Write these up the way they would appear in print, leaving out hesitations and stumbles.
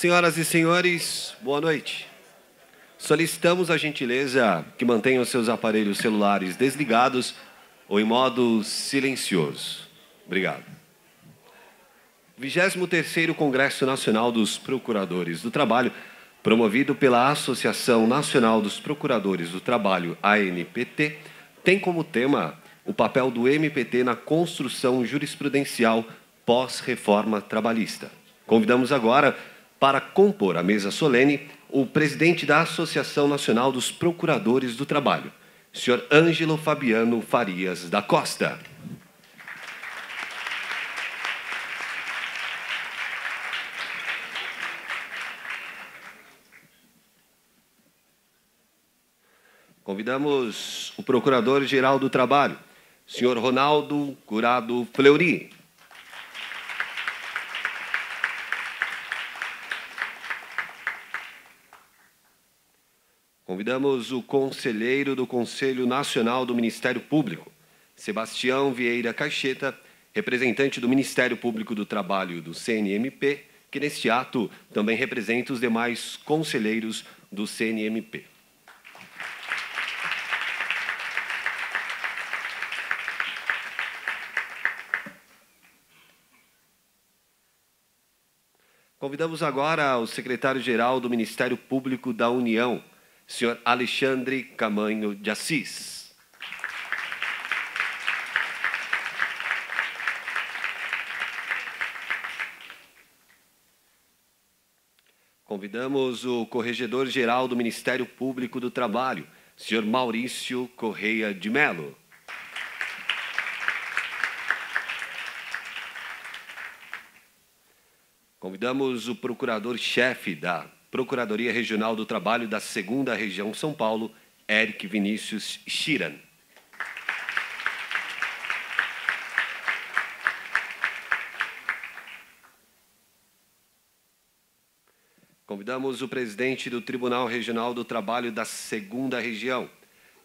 Senhoras e senhores, boa noite. Solicitamos a gentileza que mantenham seus aparelhos celulares desligados ou em modo silencioso. Obrigado. 23º Congresso Nacional dos Procuradores do Trabalho, promovido pela Associação Nacional dos Procuradores do Trabalho, ANPT, tem como tema o papel do MPT na construção jurisprudencial pós-reforma trabalhista. Convidamos agora, para compor a mesa solene, o presidente da Associação Nacional dos Procuradores do Trabalho, senhor Ângelo Fabiano Farias da Costa. Convidamos o Procurador-Geral do Trabalho, senhor Ronaldo Curado Fleury. Convidamos o conselheiro do Conselho Nacional do Ministério Público, Sebastião Vieira Caixeta, representante do Ministério Público do Trabalho do CNMP, que neste ato também representa os demais conselheiros do CNMP. Convidamos agora o secretário-geral do Ministério Público da União, senhor Alexandre Camanho de Assis. Convidamos o corregedor-geral do Ministério Público do Trabalho, senhor Maurício Correia de Melo. Convidamos o procurador-chefe da Procuradoria Regional do Trabalho da 2ª Região São Paulo, Eric Vinícius Chiran. Convidamos o presidente do Tribunal Regional do Trabalho da 2ª Região,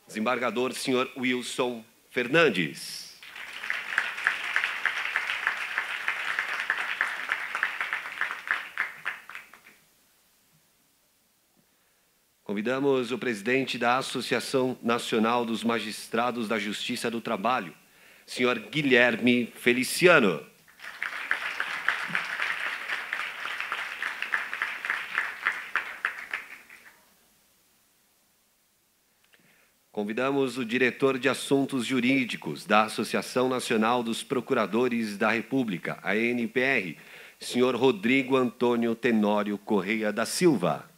desembargador senhor Wilson Fernandes. Convidamos o presidente da Associação Nacional dos Magistrados da Justiça do Trabalho, senhor Guilherme Feliciano. Convidamos o diretor de Assuntos Jurídicos da Associação Nacional dos Procuradores da República, a ANPR, senhor Rodrigo Antônio Tenório Correia da Silva.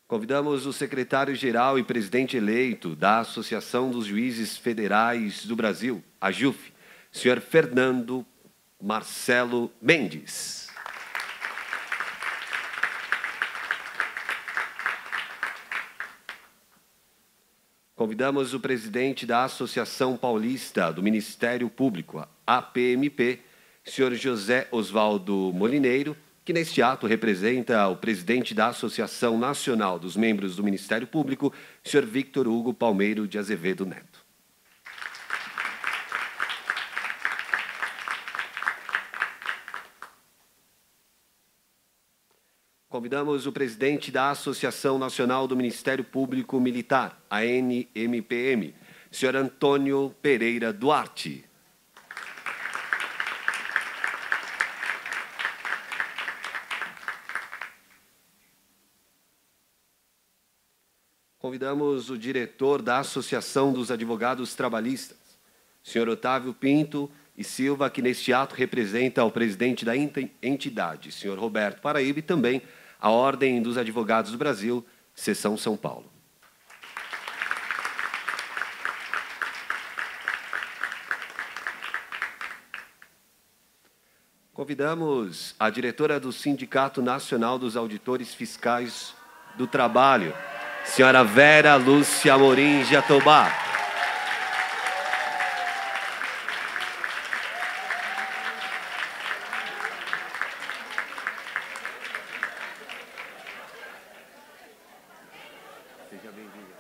Convidamos o secretário-geral e presidente eleito da Associação dos Juízes Federais do Brasil, a JUF, senhor Fernando Marcelo Mendes. Convidamos o presidente da Associação Paulista do Ministério Público, APMP, senhor José Osvaldo Molineiro, que neste ato representa o presidente da Associação Nacional dos Membros do Ministério Público, senhor Victor Hugo Palmeiro de Azevedo Neto. Convidamos o presidente da Associação Nacional do Ministério Público Militar, a ANMPM, senhor Antônio Pereira Duarte. Convidamos o diretor da Associação dos Advogados Trabalhistas, senhor Otávio Pinto e Silva, que neste ato representa o presidente da entidade, senhor Roberto Paraíba, e também a Ordem dos Advogados do Brasil, Seção São Paulo. Convidamos a diretora do Sindicato Nacional dos Auditores Fiscais do Trabalho, senhora Vera Lúcia Amorim Jatobá. Seja bem-vinda.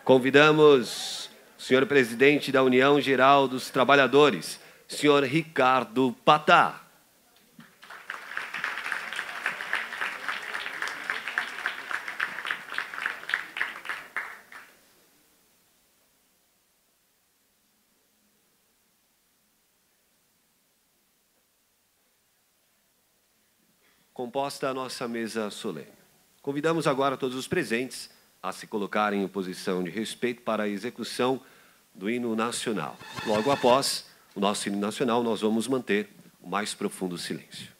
Convidamos o senhor presidente da União Geral dos Trabalhadores, senhor Ricardo Patá. Composta a nossa mesa solene. Convidamos agora todos os presentes a se colocarem em posição de respeito para a execução do hino nacional. Logo após o nosso hino nacional, nós vamos manter o mais profundo silêncio.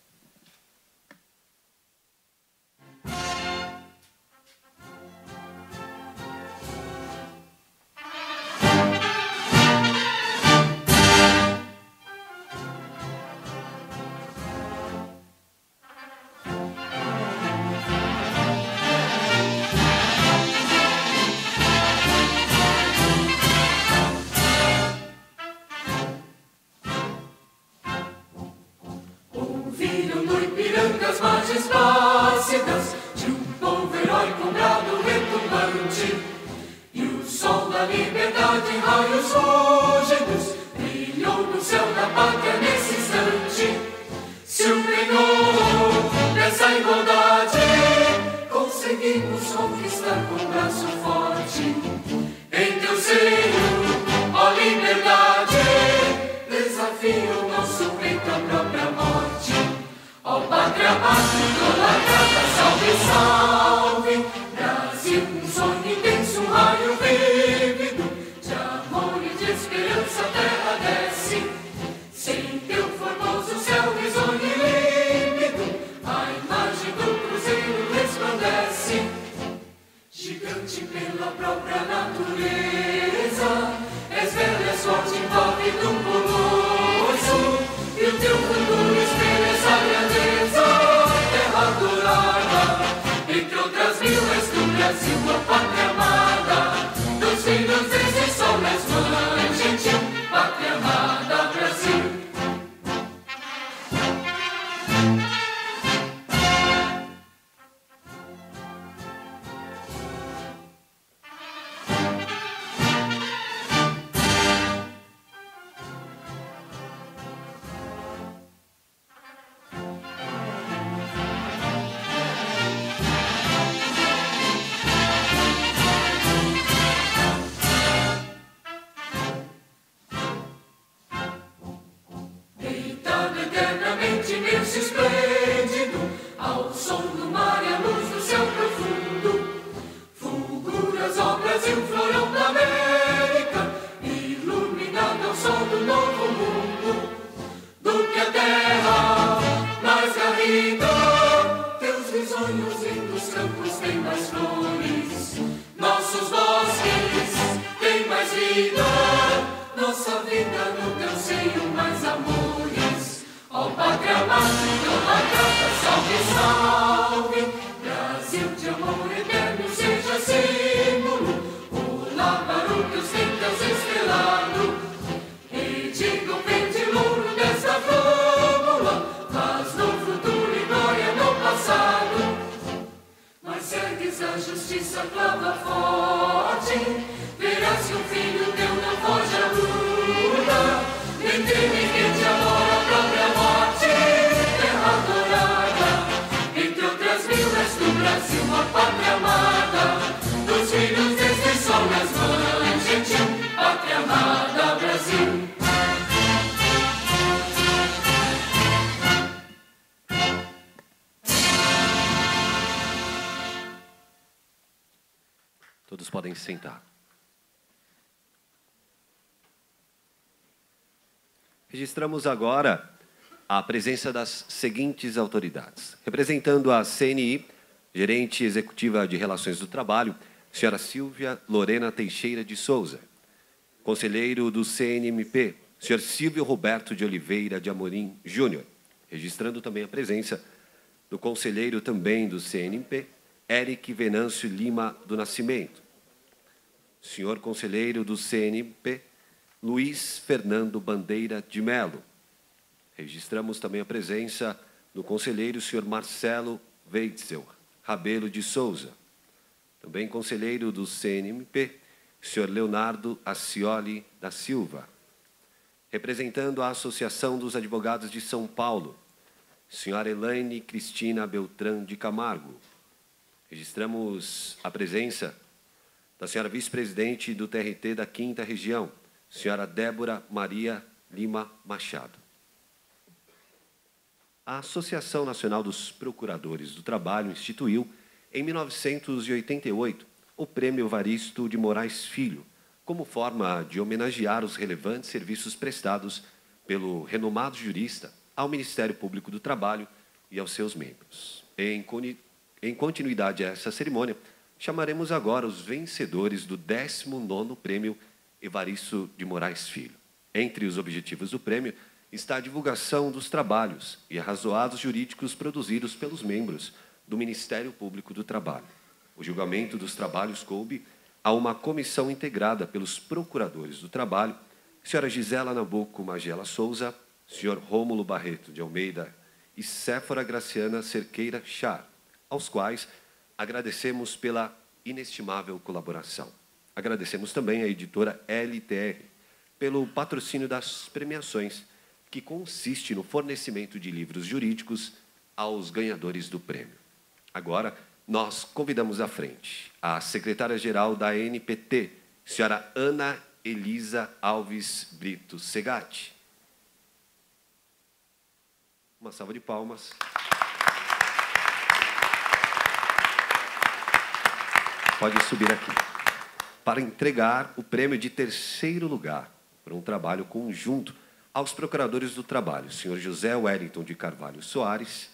As margens plácidas de um povo heróico, um brado retumbante, e o sol da liberdade em raios fúlgidos brilhou no céu da pátria nesse instante. Se o penhor dessa igualdade conseguimos conquistar com um braço forte, em teu seio, ó liberdade, desafia o nosso peito à própria morte. Ó pátria amada, idolatrada, salve, salve, Brasil, um sonho intenso, um raio vívido, de amor e de esperança a terra desce, sem teu formoso céu risonho e límpido, a imagem do cruzeiro resplandece, gigante pela própria natureza, és velha, és forte, envolve do colosso, e o teu futuro espelha essa grandeza, terra adorada, entre outras mil és do Brasil, a pátria amada, dos filhos desse sol és mãe gentil, pátria amada, Brasil. Imenso, esplêndido, ao som do mar e à luz do céu profundo, fulguras, ó Brasil, florão da América, iluminado ao sol do novo mundo, do que a terra mais garrida, teus risonhos lindos campos têm mais flores, nossos bosques têm mais vida, nossa vida no teu seio mais amores. Ó pátria amada, idolatrada, salve, salve, Brasil de amor eterno seja símbolo, o lábaro que os tempos estrelado, rediga o verde louro desta flâmula, paz no futuro e glória no passado. Mas segues a justiça, clava forte, verás que um filho teu não foge à luta, nem teme que te adora a própria morte, terra adorada, entre outras mil és do Brasil, a pátria amada, dos filhos deste sol nas mães gentil, pátria amada, Brasil. Todos podem se sentar. Registramos agora a presença das seguintes autoridades. Representando a CNI, gerente executiva de Relações do Trabalho, senhora Silvia Lorena Teixeira de Souza. Conselheiro do CNMP, senhor Silvio Roberto de Oliveira de Amorim Júnior. Registrando também a presença do conselheiro também do CNMP, Eric Venâncio Lima do Nascimento. Senhor conselheiro do CNMP, Luiz Fernando Bandeira de Melo. Registramos também a presença do conselheiro senhor Marcelo Weitzel Rabelo de Souza. Também conselheiro do CNMP, senhor Leonardo Ascioli da Silva. Representando a Associação dos Advogados de São Paulo, senhora Elaine Cristina Beltrán de Camargo. Registramos a presença da senhora vice-presidente do TRT da 5ª Região, senhora Débora Maria Lima Machado. A Associação Nacional dos Procuradores do Trabalho instituiu, em 1988, o Prêmio Evaristo de Moraes Filho, como forma de homenagear os relevantes serviços prestados pelo renomado jurista ao Ministério Público do Trabalho e aos seus membros. Em continuidade a essa cerimônia, chamaremos agora os vencedores do 19º Prêmio Evaristo de Moraes Filho. Entre os objetivos do prêmio está a divulgação dos trabalhos e arrazoados jurídicos produzidos pelos membros do Ministério Público do Trabalho. O julgamento dos trabalhos coube a uma comissão integrada pelos procuradores do trabalho, senhora Gisela Nabuco Magela Souza, senhor Rômulo Barreto de Almeida e Séfora Graciana Cerqueira Char, aos quais agradecemos pela inestimável colaboração. Agradecemos também à editora LTR pelo patrocínio das premiações, que consiste no fornecimento de livros jurídicos aos ganhadores do prêmio. Agora, nós convidamos à frente a secretária-geral da ANPT, senhora Ana Elisa Alves Brito Segatti. Uma salva de palmas. Pode subir aqui. Para entregar o prêmio de 3º lugar, por um trabalho conjunto, aos procuradores do trabalho, senhor José Wellington de Carvalho Soares,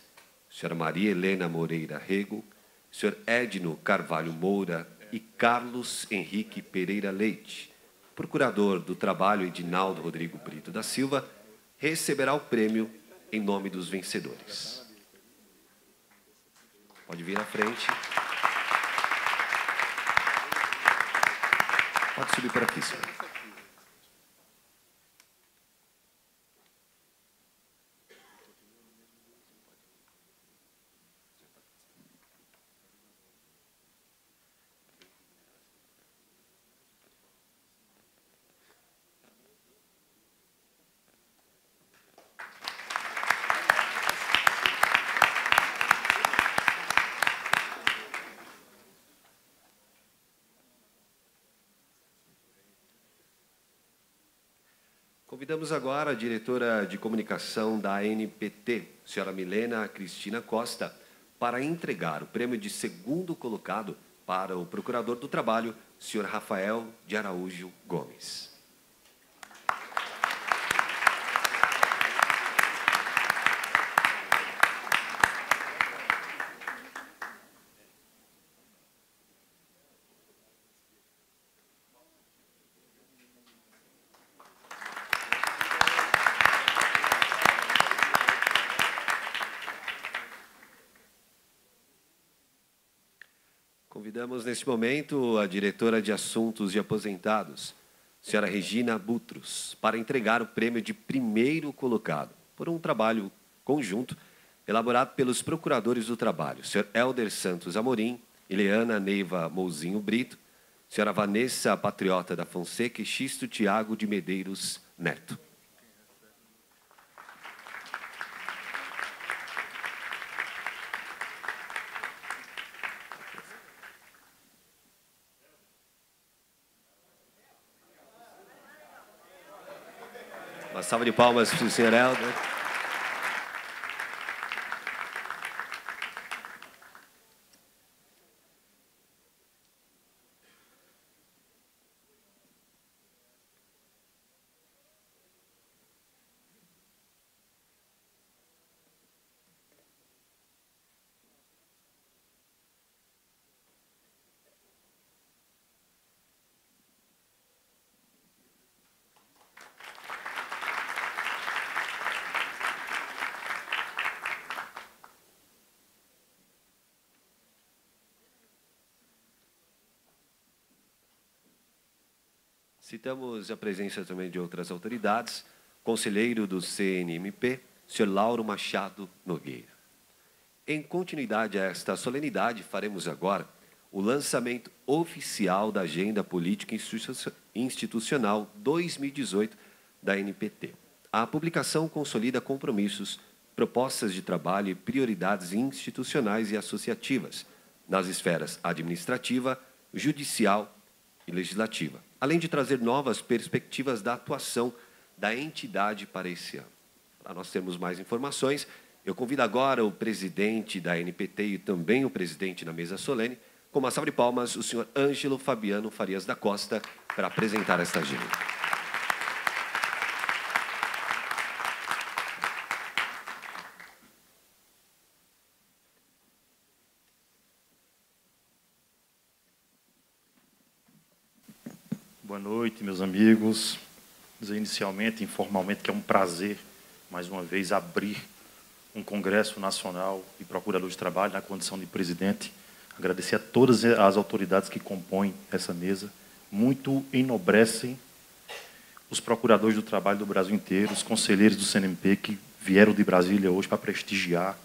senhora Maria Helena Moreira Rego, senhor Edno Carvalho Moura e Carlos Henrique Pereira Leite. Procurador do Trabalho, Edinaldo Rodrigo Brito da Silva, receberá o prêmio em nome dos vencedores. Pode vir à frente. Pode subir por aqui, senhor. Convidamos agora a diretora de comunicação da ANPT, senhora Milena Cristina Costa, para entregar o prêmio de 2º colocado para o procurador do trabalho, senhor Rafael de Araújo Gomes. Convidamos, neste momento, a diretora de Assuntos de Aposentados, senhora Regina Butros, para entregar o prêmio de 1º colocado, por um trabalho conjunto elaborado pelos procuradores do trabalho, senhor Helder Santos Amorim, Ileana Neiva Mouzinho Brito, senhora Vanessa Patriota da Fonseca e Xisto Tiago de Medeiros Neto. Uma salva de palmas para o senhor Helder. Citamos a presença também de outras autoridades, conselheiro do CNMP, senhor Lauro Machado Nogueira. Em continuidade a esta solenidade, faremos agora o lançamento oficial da Agenda Política Institucional 2018 da ANPT. A publicação consolida compromissos, propostas de trabalho e prioridades institucionais e associativas nas esferas administrativa, judicial e legislativa, além de trazer novas perspectivas da atuação da entidade para esse ano. Para nós termos mais informações, eu convido agora o presidente da ANPT e também o presidente na mesa solene, com uma salva de palmas, o senhor Ângelo Fabiano Farias da Costa, para apresentar esta agenda. Boa noite, meus amigos. Dizer inicialmente, informalmente, que é um prazer, mais uma vez, abrir um Congresso Nacional de Procuradores de Trabalho na condição de presidente. Agradecer a todas as autoridades que compõem essa mesa. Muito enobrecem os procuradores do trabalho do Brasil inteiro, os conselheiros do CNMP que vieram de Brasília hoje para prestigiar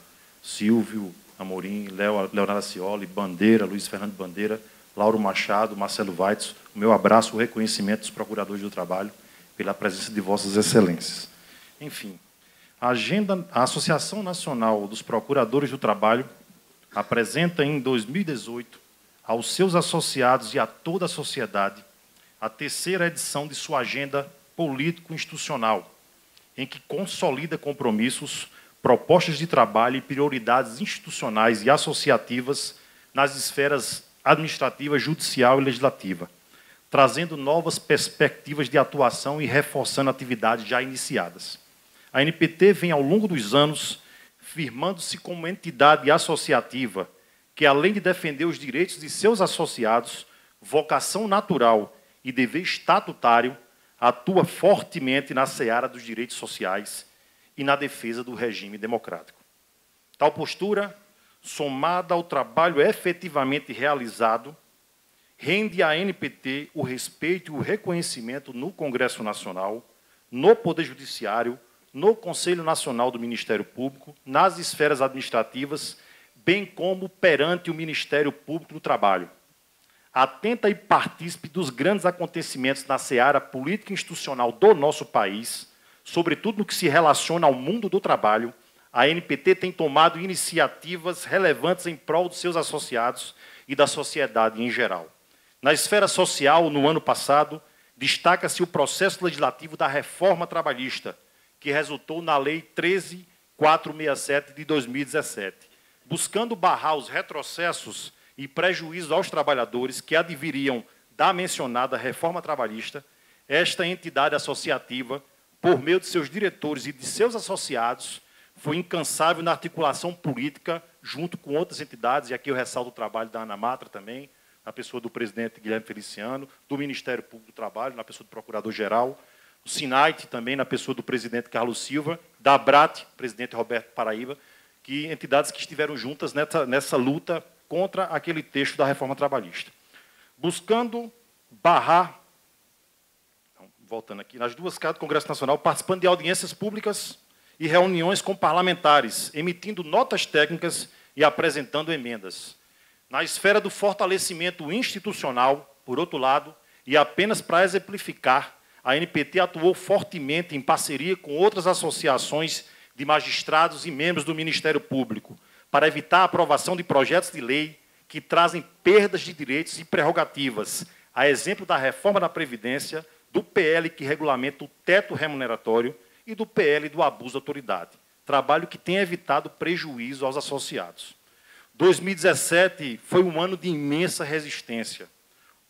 Silvio Amorim, Leonardo Acioli, Bandeira, Luiz Fernando Bandeira, Lauro Machado, Marcelo Weitz. O meu abraço, o reconhecimento dos procuradores do trabalho pela presença de vossas excelências. Enfim, a Associação Nacional dos Procuradores do Trabalho apresenta em 2018 aos seus associados e a toda a sociedade a terceira edição de sua agenda político-institucional, em que consolida compromissos, propostas de trabalho e prioridades institucionais e associativas nas esferas administrativa, judicial e legislativa, trazendo novas perspectivas de atuação e reforçando atividades já iniciadas. A ANPT vem, ao longo dos anos, firmando-se como entidade associativa que, além de defender os direitos de seus associados, vocação natural e dever estatutário, atua fortemente na seara dos direitos sociais e na defesa do regime democrático. Tal postura, somada ao trabalho efetivamente realizado, rende à ANPT o respeito e o reconhecimento no Congresso Nacional, no Poder Judiciário, no Conselho Nacional do Ministério Público, nas esferas administrativas, bem como perante o Ministério Público do Trabalho. Atenta e partícipe dos grandes acontecimentos na seara política e institucional do nosso país, sobretudo no que se relaciona ao mundo do trabalho, a ANPT tem tomado iniciativas relevantes em prol dos seus associados e da sociedade em geral. Na esfera social, no ano passado, destaca-se o processo legislativo da reforma trabalhista, que resultou na Lei 13.467 de 2017, buscando barrar os retrocessos e prejuízos aos trabalhadores que adviriam da mencionada reforma trabalhista. Esta entidade associativa, por meio de seus diretores e de seus associados, foi incansável na articulação política junto com outras entidades, e aqui eu ressalto o trabalho da Ana Matra também, na pessoa do presidente Guilherme Feliciano, do Ministério Público do Trabalho, na pessoa do Procurador-Geral, o SINAIT também, na pessoa do presidente Carlos Silva, da ABRAT, presidente Roberto Paraíba, que entidades que estiveram juntas nessa luta contra aquele texto da reforma trabalhista. Buscando barrar, voltando aqui, nas duas casas do Congresso Nacional, participando de audiências públicas e reuniões com parlamentares, emitindo notas técnicas e apresentando emendas. Na esfera do fortalecimento institucional, por outro lado, e apenas para exemplificar, a ANPT atuou fortemente em parceria com outras associações de magistrados e membros do Ministério Público, para evitar a aprovação de projetos de lei que trazem perdas de direitos e prerrogativas, a exemplo da reforma da Previdência, do PL que regulamenta o teto remuneratório e do PL do abuso de autoridade, trabalho que tem evitado prejuízo aos associados. 2017 foi um ano de imensa resistência,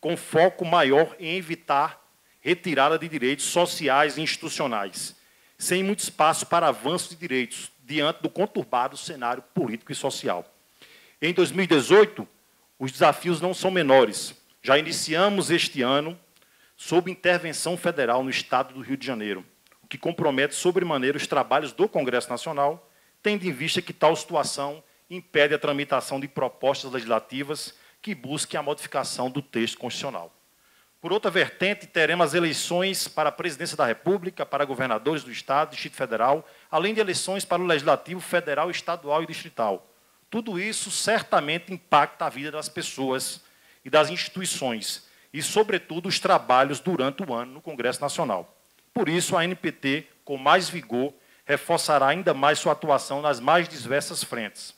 com foco maior em evitar retirada de direitos sociais e institucionais, sem muito espaço para avanço de direitos, diante do conturbado cenário político e social. Em 2018, os desafios não são menores. Já iniciamos este ano sob intervenção federal no Estado do Rio de Janeiro, o que compromete sobremaneira os trabalhos do Congresso Nacional, tendo em vista que tal situação impede a tramitação de propostas legislativas que busquem a modificação do texto constitucional. Por outra vertente, teremos as eleições para a Presidência da República, para governadores do Estado, Distrito Federal, além de eleições para o Legislativo Federal, Estadual e Distrital. Tudo isso certamente impacta a vida das pessoas e das instituições, e, sobretudo, os trabalhos durante o ano no Congresso Nacional. Por isso, a ANPT, com mais vigor, reforçará ainda mais sua atuação nas mais diversas frentes.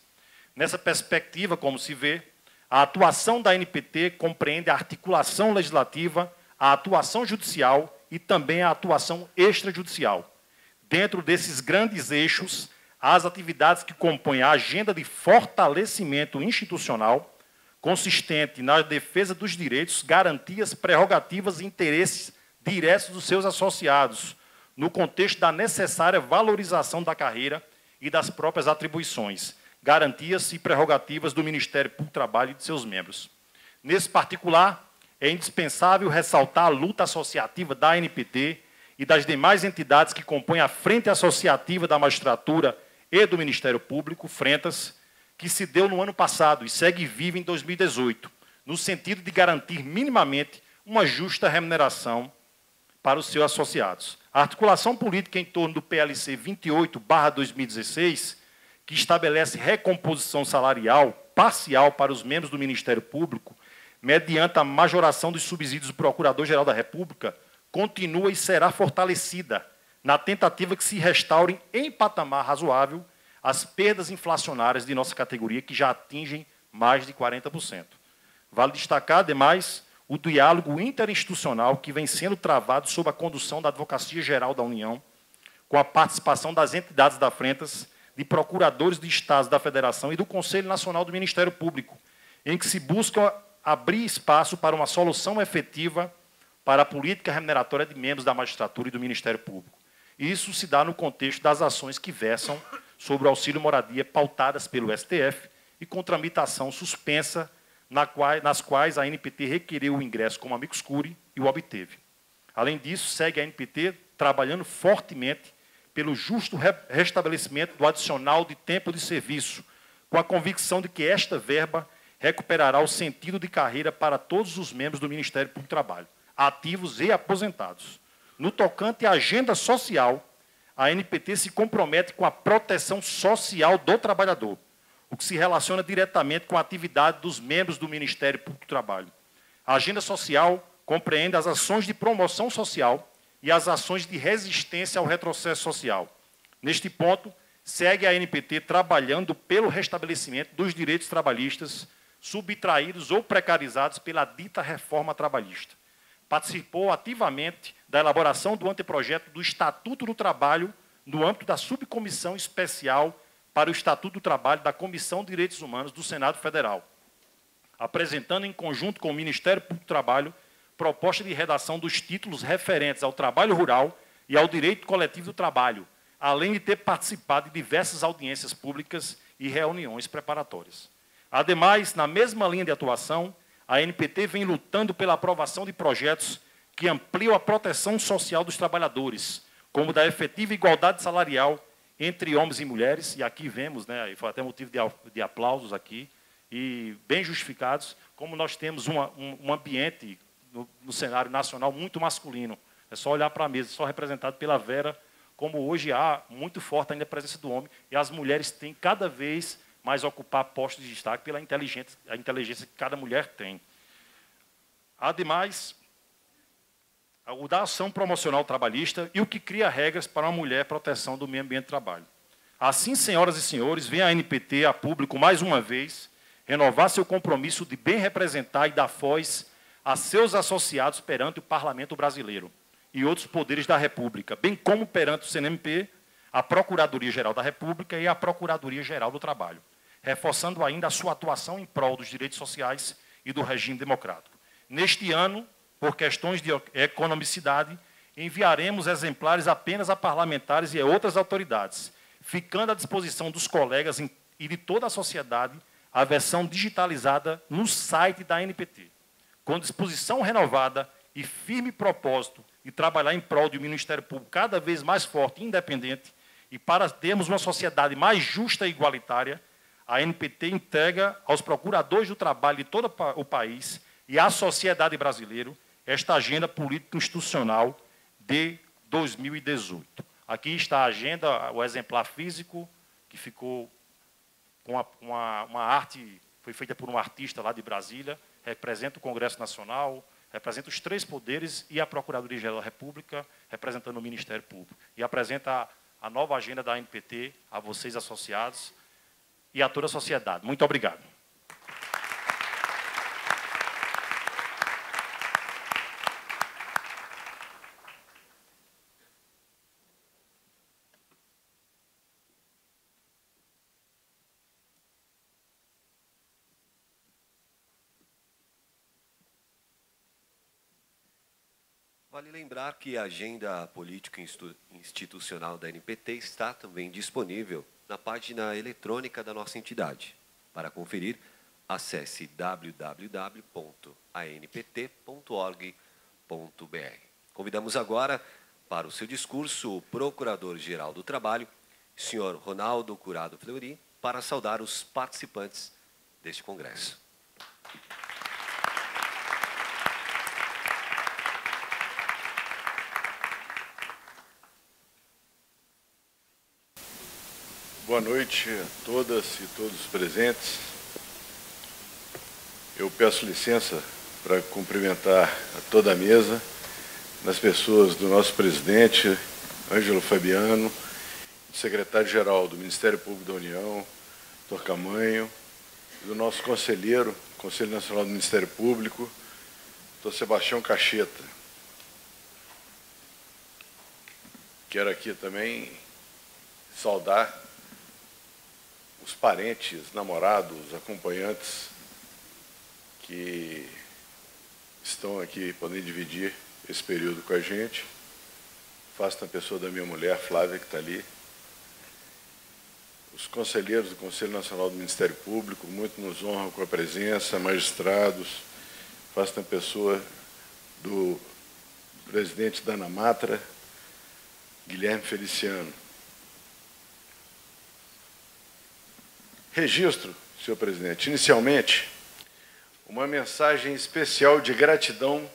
Nessa perspectiva, como se vê, a atuação da ANPT compreende a articulação legislativa, a atuação judicial e também a atuação extrajudicial. Dentro desses grandes eixos, as atividades que compõem a agenda de fortalecimento institucional, consistente na defesa dos direitos, garantias, prerrogativas e interesses diretos dos seus associados, no contexto da necessária valorização da carreira e das próprias atribuições, garantias e prerrogativas do Ministério Público do Trabalho e de seus membros. Nesse particular, é indispensável ressaltar a luta associativa da ANPT e das demais entidades que compõem a Frente Associativa da Magistratura e do Ministério Público, Frentas, que se deu no ano passado e segue viva em 2018, no sentido de garantir minimamente uma justa remuneração para os seus associados. A articulação política em torno do PLC 28/2016, que estabelece recomposição salarial parcial para os membros do Ministério Público, mediante a majoração dos subsídios do Procurador-Geral da República, continua e será fortalecida na tentativa que se restaurem em patamar razoável as perdas inflacionárias de nossa categoria, que já atingem mais de 40%. Vale destacar, ademais, o diálogo interinstitucional que vem sendo travado sob a condução da Advocacia Geral da União, com a participação das entidades da Frentas, de procuradores de Estados da Federação e do Conselho Nacional do Ministério Público, em que se busca abrir espaço para uma solução efetiva para a política remuneratória de membros da magistratura e do Ministério Público. Isso se dá no contexto das ações que versam sobre o auxílio-moradia pautadas pelo STF e com tramitação suspensa, nas quais a ANPT requeriu o ingresso como amicus curiae e o obteve. Além disso, segue a ANPT trabalhando fortemente pelo justo restabelecimento do adicional de tempo de serviço, com a convicção de que esta verba recuperará o sentido de carreira para todos os membros do Ministério Público do Trabalho, ativos e aposentados. No tocante à agenda social, a ANPT se compromete com a proteção social do trabalhador, o que se relaciona diretamente com a atividade dos membros do Ministério Público do Trabalho. A agenda social compreende as ações de promoção social e as ações de resistência ao retrocesso social. Neste ponto, segue a ANPT trabalhando pelo restabelecimento dos direitos trabalhistas subtraídos ou precarizados pela dita reforma trabalhista. Participou ativamente da elaboração do anteprojeto do Estatuto do Trabalho no âmbito da Subcomissão Especial para o Estatuto do Trabalho da Comissão de Direitos Humanos do Senado Federal, apresentando em conjunto com o Ministério Público do Trabalho proposta de redação dos títulos referentes ao trabalho rural e ao direito coletivo do trabalho, além de ter participado de diversas audiências públicas e reuniões preparatórias. Ademais, na mesma linha de atuação, a ANPT vem lutando pela aprovação de projetos que ampliam a proteção social dos trabalhadores, como da efetiva igualdade salarial entre homens e mulheres, e aqui vemos, né, foi até motivo de aplausos aqui, e bem justificados, como nós temos um ambiente no cenário nacional muito masculino. É só olhar para a mesa, só representado pela Vera, como hoje há muito forte ainda a presença do homem, e as mulheres têm cada vez mais ocupar postos de destaque pela inteligência que cada mulher tem. Ademais, o da ação promocional trabalhista e o que cria regras para uma mulher proteção do meio ambiente de trabalho. Assim, senhoras e senhores, vem a ANPT a público, mais uma vez, renovar seu compromisso de bem representar e dar voz a seus associados perante o Parlamento Brasileiro e outros poderes da República, bem como perante o CNMP, a Procuradoria-Geral da República e a Procuradoria-Geral do Trabalho, reforçando ainda a sua atuação em prol dos direitos sociais e do regime democrático. Neste ano, por questões de economicidade, enviaremos exemplares apenas a parlamentares e a outras autoridades, ficando à disposição dos colegas e de toda a sociedade a versão digitalizada no site da ANPT, com disposição renovada e firme propósito de trabalhar em prol de um Ministério Público cada vez mais forte e independente, e para termos uma sociedade mais justa e igualitária, a ANPT entrega aos procuradores do trabalho de todo o país e à sociedade brasileira esta agenda político-institucional de 2018. Aqui está a agenda, o exemplar físico, que ficou com uma arte, foi feita por um artista lá de Brasília, representa o Congresso Nacional, representa os 3 poderes e a Procuradoria-Geral da República, representando o Ministério Público. E apresenta a nova agenda da ANPT a vocês, associados, e a toda a sociedade. Muito obrigado. Vale lembrar que a agenda político-institucional da ANPT está também disponível na página eletrônica da nossa entidade. Para conferir, acesse www.anpt.org.br. Convidamos agora para o seu discurso o Procurador-Geral do Trabalho, senhor Ronaldo Curado Fleury, para saudar os participantes deste congresso. Boa noite a todas e todos os presentes. Eu peço licença para cumprimentar a toda a mesa, nas pessoas do nosso presidente, Ângelo Fabiano, secretário-geral do Ministério Público da União, Dr. Camanho, e do nosso conselheiro, Conselho Nacional do Ministério Público, Dr. Sebastião Cacheta. Quero aqui também saudar os parentes, namorados, acompanhantes que estão aqui, podem dividir esse período com a gente. Faço na pessoa da minha mulher, Flávia, que está ali. Os conselheiros do Conselho Nacional do Ministério Público, muito nos honram com a presença, magistrados. Faço na pessoa do presidente da ANAMATRA, Guilherme Feliciano. Registro, senhor presidente, inicialmente, uma mensagem especial de gratidão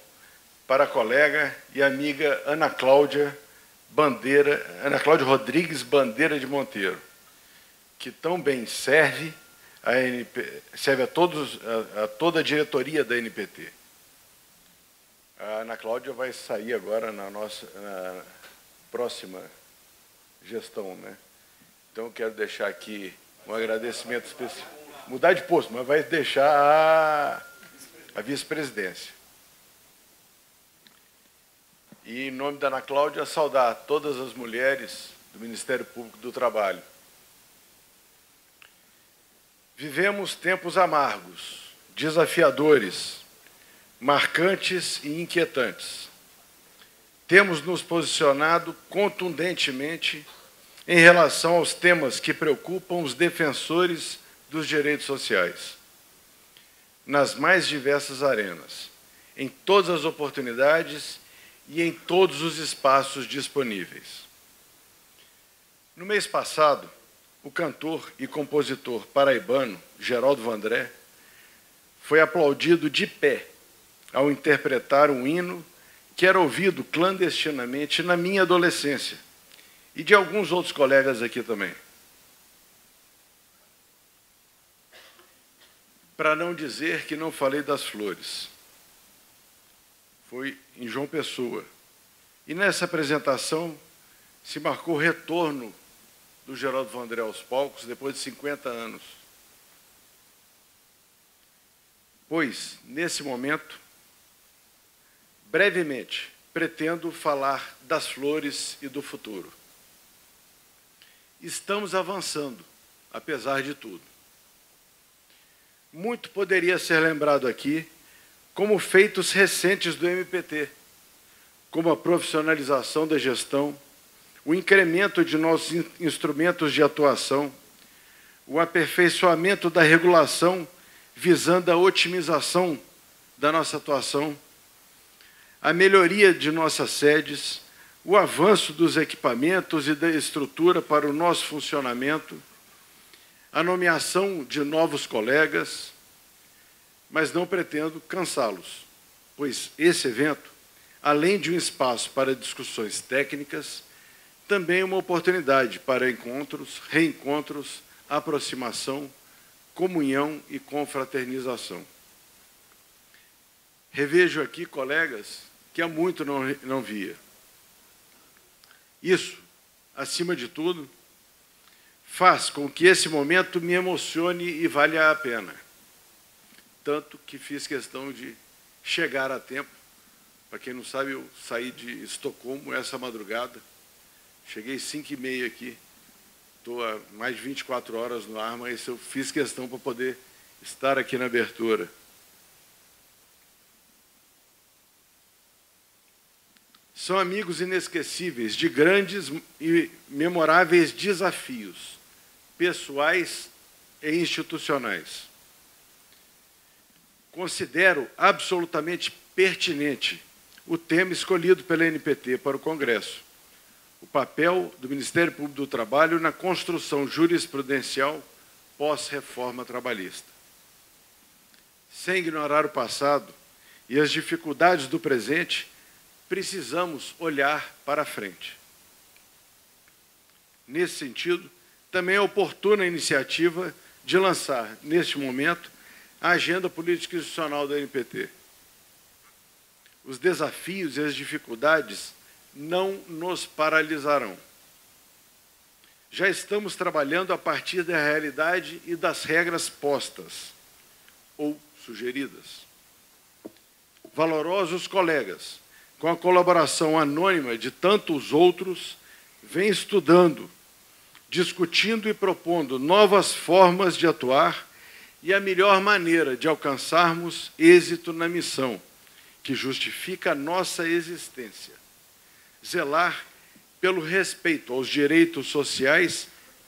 para a colega e amiga Ana Cláudia Rodrigues Bandeira de Monteiro, que tão bem serve a toda a diretoria da ANPT. A Ana Cláudia vai sair agora na próxima gestão, né? Então, eu quero deixar aqui um agradecimento especial. Mudar de posto, mas vai deixar a vice-presidência. E, em nome da Ana Cláudia, saudar todas as mulheres do Ministério Público do Trabalho. Vivemos tempos amargos, desafiadores, marcantes e inquietantes. Temos nos posicionado contundentemente em relação aos temas que preocupam os defensores dos direitos sociais, nas mais diversas arenas, em todas as oportunidades e em todos os espaços disponíveis. No mês passado, o cantor e compositor paraibano, Geraldo Vandré, foi aplaudido de pé ao interpretar um hino que era ouvido clandestinamente na minha adolescência, e de alguns outros colegas aqui também. Para não dizer que não falei das flores. Foi em João Pessoa. E nessa apresentação se marcou o retorno do Geraldo Vandré aos palcos depois de 50 anos. Pois, nesse momento, brevemente, pretendo falar das flores e do futuro. Estamos avançando, apesar de tudo. Muito poderia ser lembrado aqui como feitos recentes do MPT, como a profissionalização da gestão, o incremento de nossos instrumentos de atuação, o aperfeiçoamento da regulação visando a otimização da nossa atuação, a melhoria de nossas sedes, o avanço dos equipamentos e da estrutura para o nosso funcionamento, a nomeação de novos colegas, mas não pretendo cansá-los, pois esse evento, além de um espaço para discussões técnicas, também é uma oportunidade para encontros, reencontros, aproximação, comunhão e confraternização. revejo aqui colegas que há muito não via. Isso, acima de tudo, faz com que esse momento me emocione e valha a pena. Tanto que fiz questão de chegar a tempo. Para quem não sabe, eu saí de Estocolmo essa madrugada. Cheguei 5h30 aqui. Estou há mais de 24 horas no ar, mas eu fiz questão para poder estar aqui na abertura. São amigos inesquecíveis de grandes e memoráveis desafios, pessoais e institucionais. Considero absolutamente pertinente o tema escolhido pela NPT para o Congresso, o papel do Ministério Público do Trabalho na construção jurisprudencial pós-reforma trabalhista. Sem ignorar o passado e as dificuldades do presente, precisamos olhar para a frente. Nesse sentido, também é oportuna a iniciativa de lançar, neste momento, a agenda política institucional da NPT. Os desafios e as dificuldades não nos paralisarão. Já estamos trabalhando a partir da realidade e das regras postas ou sugeridas. Valorosos colegas, com a colaboração anônima de tantos outros, vêm estudando, discutindo e propondo novas formas de atuar e a melhor maneira de alcançarmos êxito na missão, que justifica a nossa existência. Zelar pelo respeito aos direitos sociais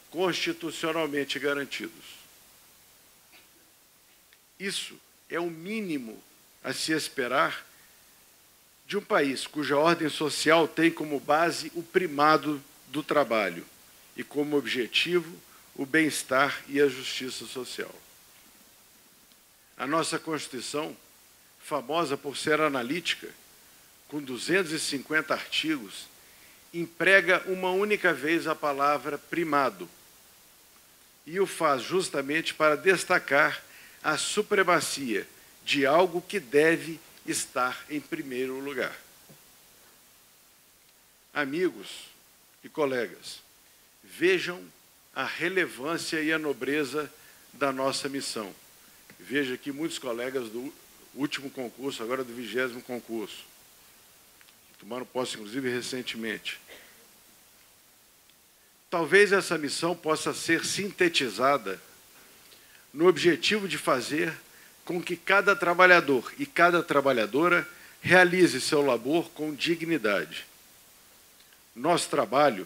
constitucionalmente garantidos. Isso é o mínimo a se esperar de um país cuja ordem social tem como base o primado do trabalho e como objetivo o bem-estar e a justiça social. A nossa Constituição, famosa por ser analítica, com 250 artigos, emprega uma única vez a palavra primado e o faz justamente para destacar a supremacia de algo que deve estar em primeiro lugar. Amigos e colegas, vejam a relevância e a nobreza da nossa missão. Vejo aqui muitos colegas do último concurso, agora do 20º concurso. Tomaram posse, inclusive, recentemente. Talvez essa missão possa ser sintetizada no objetivo de fazer com que cada trabalhador e cada trabalhadora realize seu labor com dignidade. Nosso trabalho,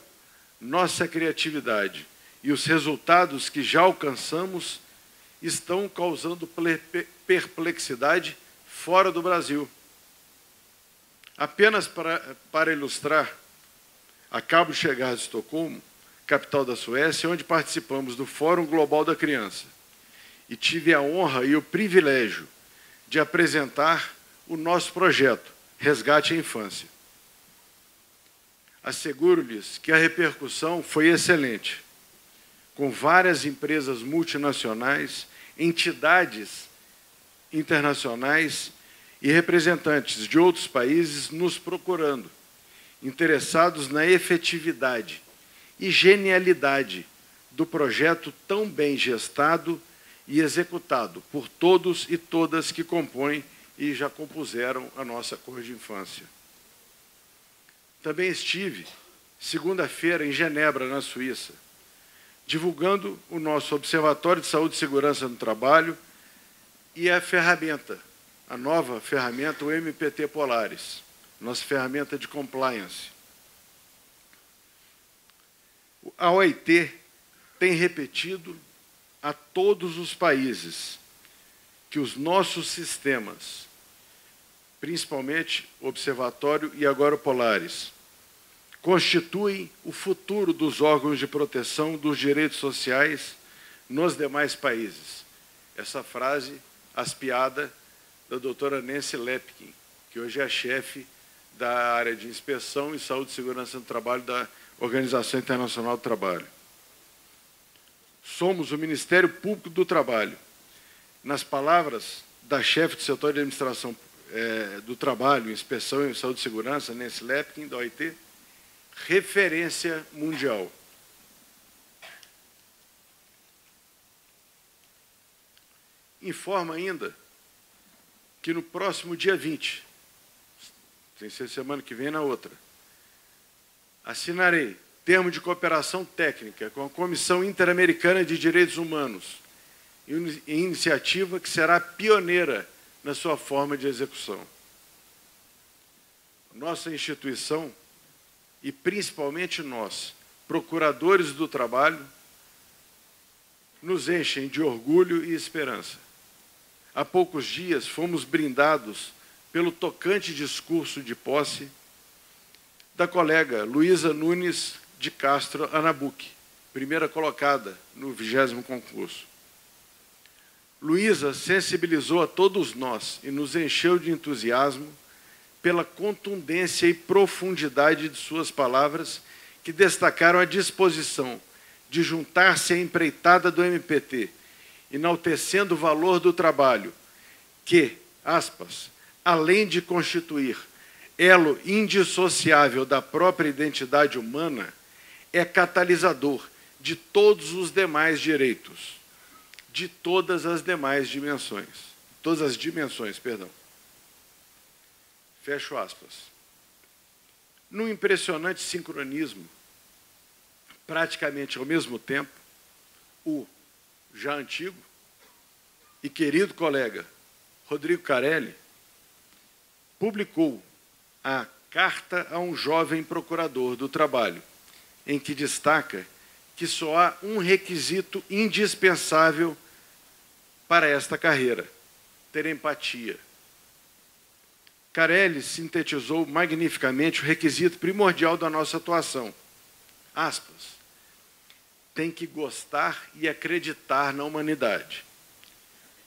nossa criatividade e os resultados que já alcançamos estão causando perplexidade fora do Brasil. Apenas para ilustrar, acabo de chegar de Estocolmo, capital da Suécia, onde participamos do Fórum Global da Criança, e tive a honra e o privilégio de apresentar o nosso projeto, Resgate à Infância. Asseguro-lhes que a repercussão foi excelente, com várias empresas multinacionais, entidades internacionais e representantes de outros países nos procurando, interessados na efetividade e genialidade do projeto tão bem gestado e executado por todos e todas que compõem e já compuseram a nossa Cor de Infância. Também estive, segunda-feira, em Genebra, na Suíça, divulgando o nosso Observatório de Saúde e Segurança no Trabalho e a ferramenta, a nova ferramenta, o MPT Polaris, nossa ferramenta de compliance. A OIT tem repetido a todos os países que os nossos sistemas, principalmente o Observatório e agora o Polaris, constituem o futuro dos órgãos de proteção dos direitos sociais nos demais países. Essa frase aspiada da doutora Nancy Lepkin, que hoje é a chefe da área de inspeção e saúde e segurança no trabalho da Organização Internacional do Trabalho. Somos o Ministério Público do Trabalho. Nas palavras da chefe do setor de administração do Trabalho, Inspeção em Saúde e Segurança, Nancy Lepkin, da OIT, referência mundial. Informa ainda que no próximo dia 20, sem ser semana que vem, na outra, assinarei termo de cooperação técnica com a Comissão Interamericana de Direitos Humanos, em iniciativa que será pioneira na sua forma de execução. Nossa instituição, e principalmente nós, procuradores do trabalho, nos enchem de orgulho e esperança. Há poucos dias fomos brindados pelo tocante discurso de posse da colega Luísa Nunes de Castro Anabuc, primeira colocada no 20º concurso. Luísa sensibilizou a todos nós e nos encheu de entusiasmo pela contundência e profundidade de suas palavras, que destacaram a disposição de juntar-se à empreitada do MPT, enaltecendo o valor do trabalho, que, aspas, além de constituir elo indissociável da própria identidade humana, é catalisador de todos os demais direitos, de todas as demais dimensões, perdão. Fecho aspas. Num impressionante sincronismo, praticamente ao mesmo tempo, o já antigo e querido colega Rodrigo Carelli publicou a Carta a um Jovem Procurador do Trabalho, em que destaca que só há um requisito indispensável para esta carreira: ter empatia. Carelli sintetizou magnificamente o requisito primordial da nossa atuação. Aspas. Tem que gostar e acreditar na humanidade,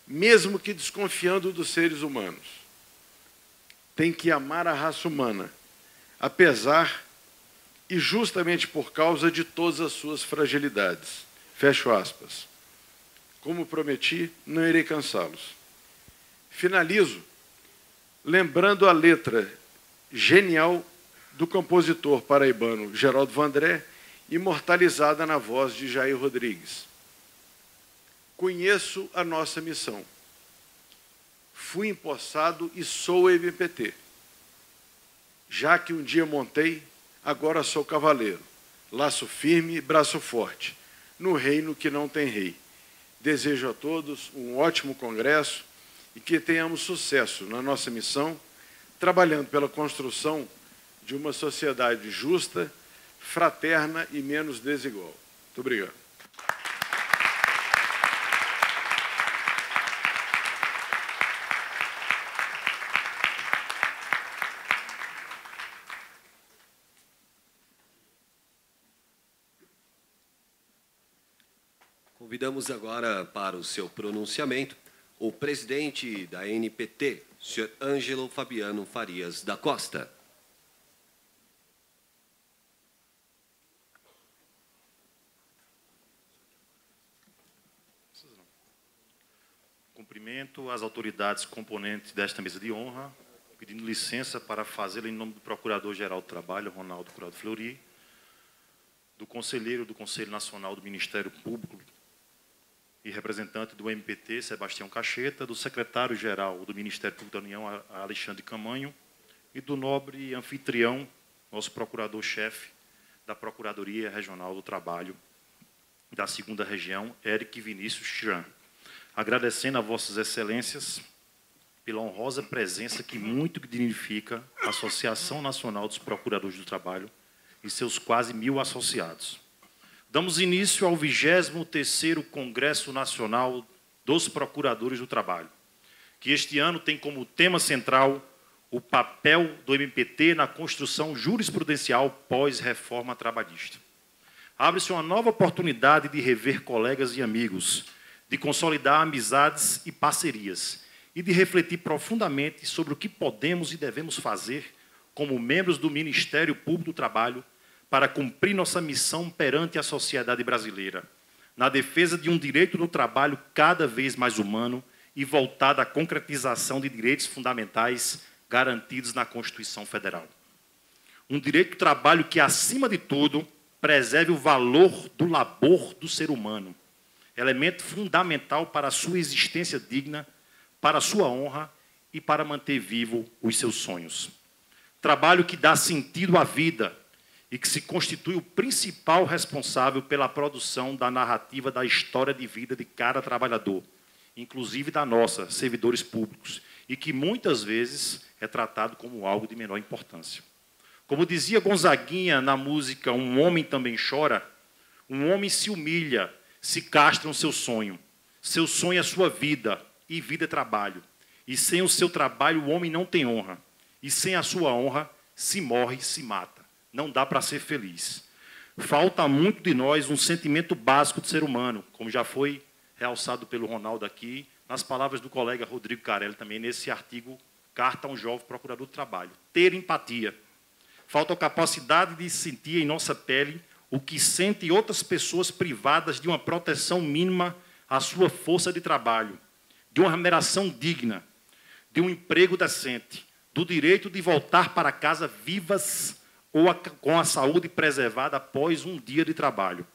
mesmo que desconfiando dos seres humanos. Tem que amar a raça humana, apesar e justamente por causa de todas as suas fragilidades. Fecho aspas. Como prometi, não irei cansá-los. Finalizo lembrando a letra genial do compositor paraibano Geraldo Vandré, imortalizada na voz de Jair Rodrigues. Conheço a nossa missão. Fui empossado e sou MPT. Já que um dia montei, agora sou cavaleiro. Laço firme, braço forte, no reino que não tem rei. Desejo a todos um ótimo congresso e que tenhamos sucesso na nossa missão, trabalhando pela construção de uma sociedade justa, fraterna e menos desigual. Muito obrigado. Convidamos agora para o seu pronunciamento o presidente da ANPT, senhor Ângelo Fabiano Farias da Costa. Cumprimento as autoridades componentes desta mesa de honra, pedindo licença para fazê-la em nome do Procurador-Geral do Trabalho, Ronaldo Curado Fleury, do Conselheiro do Conselho Nacional do Ministério Público e representante do MPT, Sebastião Cacheta, do Secretário-Geral do Ministério Público da União, Alexandre Camanho, e do nobre anfitrião, nosso Procurador-Chefe da Procuradoria Regional do Trabalho da 2ª Região, Eric Vinícius Chiran. Agradecendo a Vossas Excelências pela honrosa presença que muito dignifica a Associação Nacional dos Procuradores do Trabalho e seus quase 1000 associados. Damos início ao 23º Congresso Nacional dos Procuradores do Trabalho, que este ano tem como tema central o papel do MPT na construção jurisprudencial pós-reforma trabalhista. Abre-se uma nova oportunidade de rever colegas e amigos, de consolidar amizades e parcerias e de refletir profundamente sobre o que podemos e devemos fazer como membros do Ministério Público do Trabalho para cumprir nossa missão perante a sociedade brasileira, na defesa de um direito do trabalho cada vez mais humano e voltada à concretização de direitos fundamentais garantidos na Constituição Federal. Um direito do trabalho que, acima de tudo, preserve o valor do labor do ser humano, elemento fundamental para a sua existência digna, para a sua honra e para manter vivo os seus sonhos. Trabalho que dá sentido à vida e que se constitui o principal responsável pela produção da narrativa da história de vida de cada trabalhador, inclusive da nossa, servidores públicos, e que muitas vezes é tratado como algo de menor importância. Como dizia Gonzaguinha na música Um Homem Também Chora, um homem se humilha, se castra no seu sonho. Seu sonho é sua vida, e vida é trabalho. E sem o seu trabalho o homem não tem honra. E sem a sua honra se morre, se mata. Não dá para ser feliz. Falta muito de nós um sentimento básico do ser humano, como já foi realçado pelo Ronaldo aqui, nas palavras do colega Rodrigo Carelli também, nesse artigo Carta a um Jovem Procurador do Trabalho. Ter empatia. Falta a capacidade de sentir em nossa pele o que sentem outras pessoas privadas de uma proteção mínima à sua força de trabalho, de uma remuneração digna, de um emprego decente, do direito de voltar para casa vivas ou com a saúde preservada após um dia de trabalho,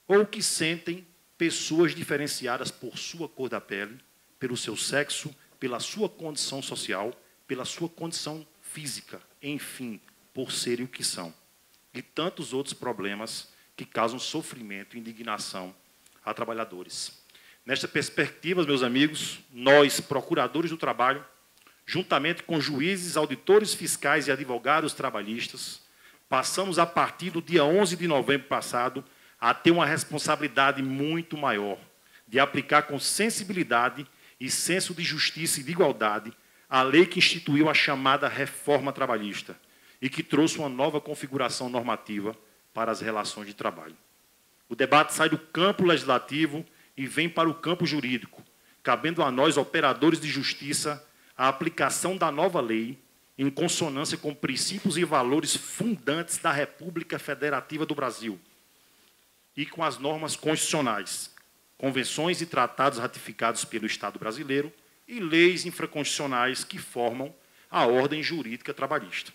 ou que sentem pessoas diferenciadas por sua cor da pele, pelo seu sexo, pela sua condição social, pela sua condição física, enfim, por serem o que são. E tantos outros problemas que causam sofrimento e indignação a trabalhadores. Nesta perspectiva, meus amigos, nós, procuradores do trabalho, juntamente com juízes, auditores fiscais e advogados trabalhistas, passamos, a partir do dia 11 de novembro passado, a ter uma responsabilidade muito maior de aplicar com sensibilidade e senso de justiça e de igualdade a lei que instituiu a chamada reforma trabalhista e que trouxe uma nova configuração normativa para as relações de trabalho. O debate sai do campo legislativo e vem para o campo jurídico, cabendo a nós, operadores de justiça, a aplicação da nova lei em consonância com princípios e valores fundantes da República Federativa do Brasil e com as normas constitucionais, convenções e tratados ratificados pelo Estado brasileiro e leis infraconstitucionais que formam a ordem jurídica trabalhista.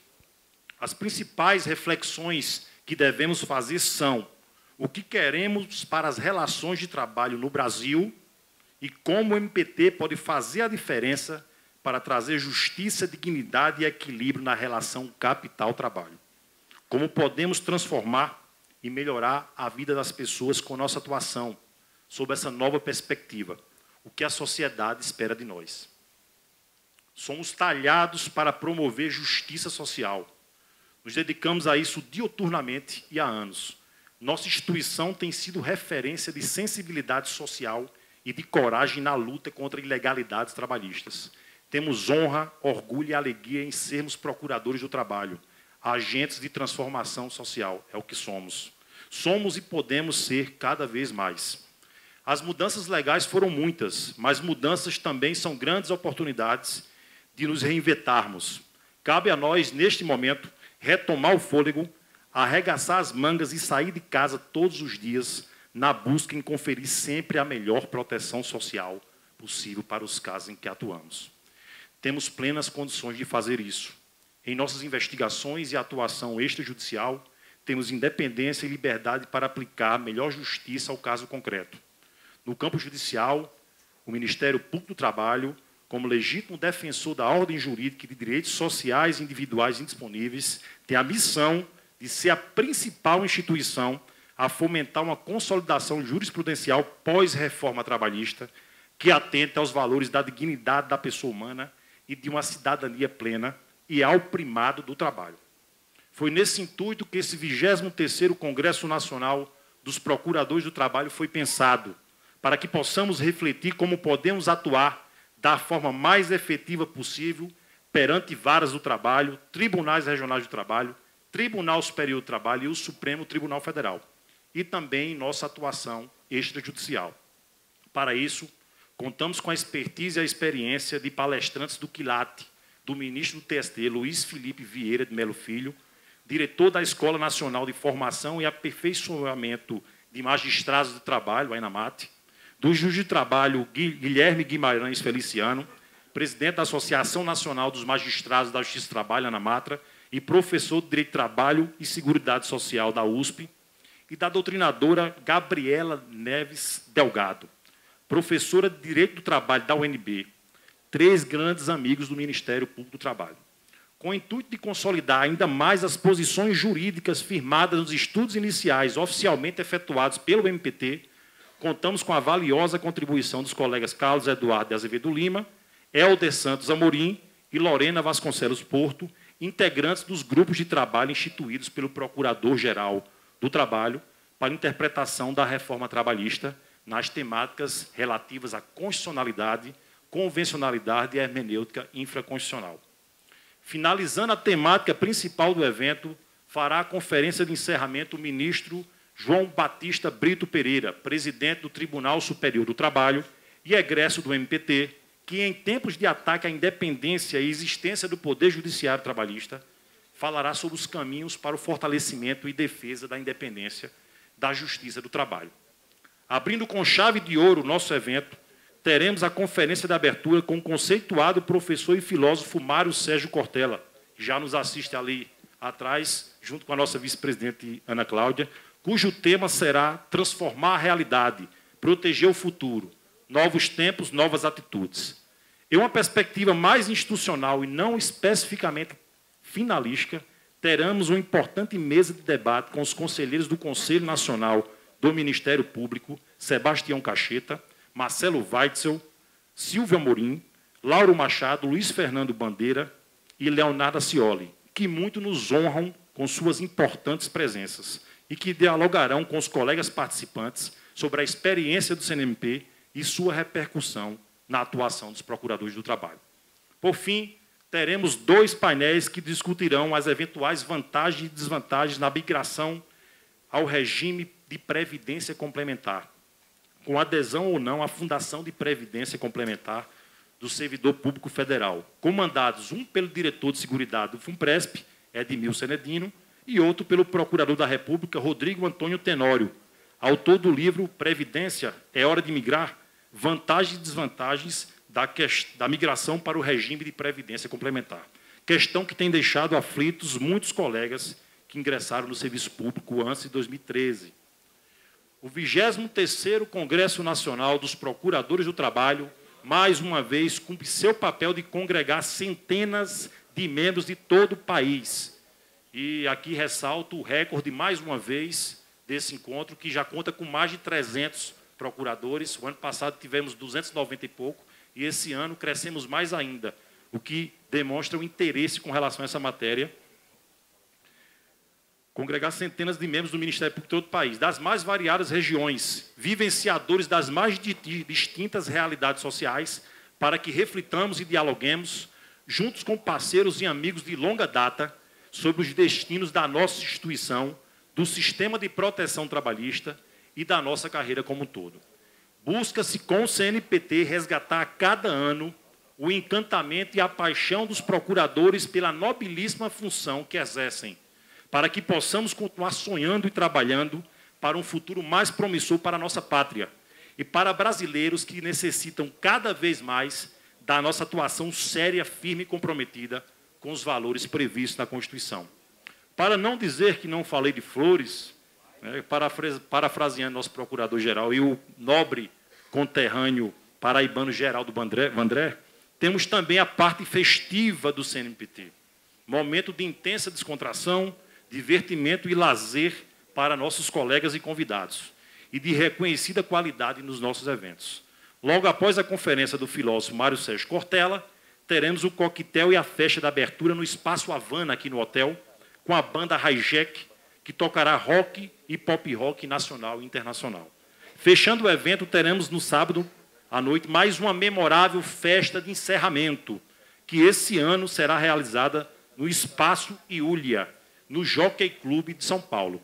As principais reflexões que devemos fazer são o que queremos para as relações de trabalho no Brasil e como o MPT pode fazer a diferença para trazer justiça, dignidade e equilíbrio na relação capital-trabalho. Como podemos transformar e melhorar a vida das pessoas com nossa atuação sob essa nova perspectiva, o que a sociedade espera de nós. Somos talhados para promover justiça social. Nos dedicamos a isso diuturnamente e há anos. Nossa instituição tem sido referência de sensibilidade social e de coragem na luta contra ilegalidades trabalhistas. Temos honra, orgulho e alegria em sermos procuradores do trabalho, agentes de transformação social, é o que somos. Somos e podemos ser cada vez mais. As mudanças legais foram muitas, mas mudanças também são grandes oportunidades de nos reinventarmos. Cabe a nós, neste momento, retomar o fôlego, arregaçar as mangas e sair de casa todos os dias na busca em conferir sempre a melhor proteção social possível para os casos em que atuamos. Temos plenas condições de fazer isso. Em nossas investigações e atuação extrajudicial, temos independência e liberdade para aplicar a melhor justiça ao caso concreto. No campo judicial, o Ministério Público do Trabalho, como legítimo defensor da ordem jurídica e de direitos sociais e individuais indisponíveis, tem a missão de ser a principal instituição a fomentar uma consolidação jurisprudencial pós-reforma trabalhista que atente aos valores da dignidade da pessoa humana e de uma cidadania plena e ao primado do trabalho. Foi nesse intuito que esse 23º Congresso Nacional dos Procuradores do Trabalho foi pensado, para que possamos refletir como podemos atuar da forma mais efetiva possível perante varas do trabalho, tribunais regionais do trabalho, Tribunal Superior do Trabalho e o Supremo Tribunal Federal, e também em nossa atuação extrajudicial. Para isso, contamos com a expertise e a experiência de palestrantes do Quilate, do ministro do TST, Luiz Felipe Vieira de Melo Filho, diretor da Escola Nacional de Formação e Aperfeiçoamento de Magistrados do Trabalho, a ENAMAT, do juiz de trabalho Guilherme Guimarães Feliciano, presidente da Associação Nacional dos Magistrados da Justiça do Trabalho, ANAMATRA, e professor de Direito do Trabalho e Seguridade Social da USP, e da doutrinadora Gabriela Neves Delgado, professora de Direito do Trabalho da UNB, 3 grandes amigos do Ministério Público do Trabalho. Com o intuito de consolidar ainda mais as posições jurídicas firmadas nos estudos iniciais oficialmente efetuados pelo MPT, contamos com a valiosa contribuição dos colegas Carlos Eduardo de Azevedo Lima, Helder Santos Amorim e Lorena Vasconcelos Porto, integrantes dos grupos de trabalho instituídos pelo Procurador-Geral do Trabalho para interpretação da reforma trabalhista nas temáticas relativas à constitucionalidade, convencionalidade e hermenêutica infraconstitucional. Finalizando a temática principal do evento, fará a conferência de encerramento o ministro João Batista Brito Pereira, presidente do Tribunal Superior do Trabalho e egresso do MPT, que, em tempos de ataque à independência e existência do Poder Judiciário Trabalhista, falará sobre os caminhos para o fortalecimento e defesa da independência da Justiça do Trabalho. Abrindo com chave de ouro o nosso evento, teremos a conferência de abertura com o conceituado professor e filósofo Mário Sérgio Cortella, que já nos assiste ali atrás, junto com a nossa vice-presidente Ana Cláudia, cujo tema será transformar a realidade, proteger o futuro, novos tempos, novas atitudes. Em uma perspectiva mais institucional e não especificamente finalística, teremos uma importante mesa de debate com os conselheiros do Conselho Nacional do Ministério Público, Sebastião Cacheta, Marcelo Weitzel, Silvio Amorim, Lauro Machado, Luiz Fernando Bandeira e Leonardo Scioli, que muito nos honram com suas importantes presenças e que dialogarão com os colegas participantes sobre a experiência do CNMP e sua repercussão na atuação dos procuradores do trabalho. Por fim, teremos 2 painéis que discutirão as eventuais vantagens e desvantagens na migração ao regime de previdência complementar, com adesão ou não à Fundação de Previdência Complementar do Servidor Público Federal, comandados um pelo diretor de Seguridade do FUNPRESP, Edmilson Edino, e outro pelo Procurador da República, Rodrigo Antônio Tenório, autor do livro Previdência, é hora de migrar? Vantagens e desvantagens da migração para o regime de previdência complementar. Questão que tem deixado aflitos muitos colegas que ingressaram no serviço público antes de 2013. O 23º Congresso Nacional dos Procuradores do Trabalho, mais uma vez, cumpre seu papel de congregar centenas de membros de todo o país. E aqui ressalto o recorde, mais uma vez, desse encontro, que já conta com mais de 300 procuradores. O ano passado tivemos 290 e pouco, e esse ano crescemos mais ainda, o que demonstra o interesse com relação a essa matéria. Congregar centenas de membros do Ministério Público de todo o país, das mais variadas regiões, vivenciadores das mais distintas realidades sociais, para que reflitamos e dialoguemos, juntos com parceiros e amigos de longa data, sobre os destinos da nossa instituição, do sistema de proteção trabalhista e da nossa carreira como um todo. Busca-se, com o CNPT, resgatar a cada ano o encantamento e a paixão dos procuradores pela nobilíssima função que exercem, para que possamos continuar sonhando e trabalhando para um futuro mais promissor para a nossa pátria e para brasileiros que necessitam cada vez mais da nossa atuação séria, firme e comprometida com os valores previstos na Constituição. Para não dizer que não falei de flores, parafraseando nosso procurador-geral e o nobre conterrâneo paraibano Geraldo Vandré, temos também a parte festiva do CNPT, momento de intensa descontração, divertimento e lazer para nossos colegas e convidados, e de reconhecida qualidade nos nossos eventos. Logo após a conferência do filósofo Mário Sérgio Cortella, teremos o coquetel e a festa da abertura no Espaço Havana, aqui no hotel, com a banda Hijack, que tocará rock e pop rock nacional e internacional. Fechando o evento, teremos no sábado à noite mais uma memorável festa de encerramento, que esse ano será realizada no Espaço Iulia, no Jockey Club de São Paulo.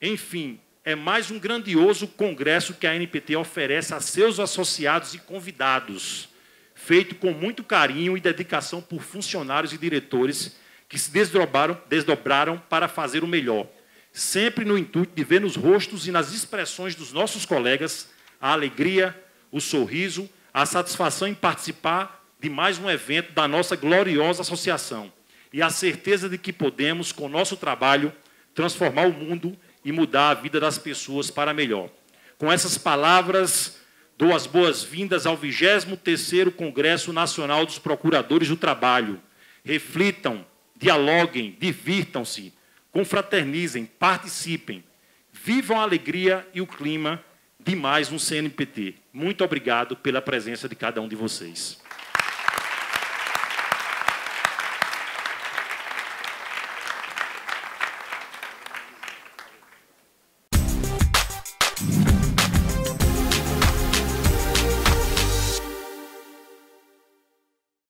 Enfim, é mais um grandioso congresso que a ANPT oferece a seus associados e convidados, feito com muito carinho e dedicação por funcionários e diretores que se desdobraram para fazer o melhor, sempre no intuito de ver nos rostos e nas expressões dos nossos colegas a alegria, o sorriso, a satisfação em participar de mais um evento da nossa gloriosa associação e a certeza de que podemos, com o nosso trabalho, transformar o mundo e mudar a vida das pessoas para melhor. Com essas palavras, dou as boas-vindas ao 23º Congresso Nacional dos Procuradores do Trabalho. Reflitam, dialoguem, divirtam-se, confraternizem, participem, vivam a alegria e o clima de mais um CNPT. Muito obrigado pela presença de cada um de vocês.